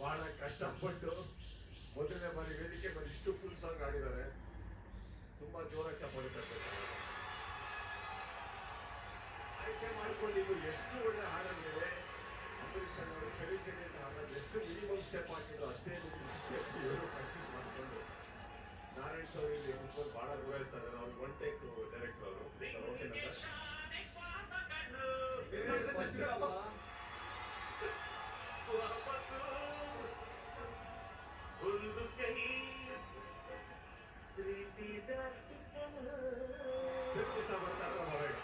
ಬಹಳ ಕಷ್ಟಪಟ್ಟು ಮೊದಲನೇ ಬಾರಿ ವೇದಿಕೆ ಮೇಲೆ ಇಷ್ಟು ಫುಲ್ ಸಾಂಗ್ ಆಡಿದ್ದಾರೆ. ತುಂಬಾ ಜೋರಾಗಿ ಚಪ್ಪಾಳೆ ತಟ್ಟಬೇಕು. ಆಯ್ಕೆ ಮಾಡ್ಕೊಂಡಿದ್ದು ಎಷ್ಟು ಒಳ್ಳೆ ಹಾಡಾಗಿದೆ. ಅಂಬರೀಷ್ ಅವರು ಚಳಿ ಚಳಿ ಅಂತ ಹಾಡೋದು ಎಷ್ಟು ಮಿನಿಮಮ್ ಸ್ಟೆಪ್ ಹಾಕಿದ್ರು ಅಷ್ಟೇ ಮಿನಿಮಮ್ ಸ್ಟೆಪ್ ಇವರು ಪ್ರಾಕ್ಟೀಸ್ ಮಾಡಿಕೊಂಡು ನಾರಾಯಣ್ ಸರ್ ಇಲ್ಲಿ ಕುತ್ಕೊಂಡು ಬಹಳ ಗುರಾಯಿಸ್ತಾ ಇದ್ದಾರೆ. ಅವ್ರು ಒನ್ ಟೇಕ್ ಡೈರೆಕ್ಟರ್ ಅವರು. ಓಕೆನಾ ಸರ್? ಒಂದು ಕೈ ಪ್ರೀತಿ ಜಾಸ್ತಿ ಸ್ಟೆಪ್ ಬರ್ತಾ ಹೊರಗೆ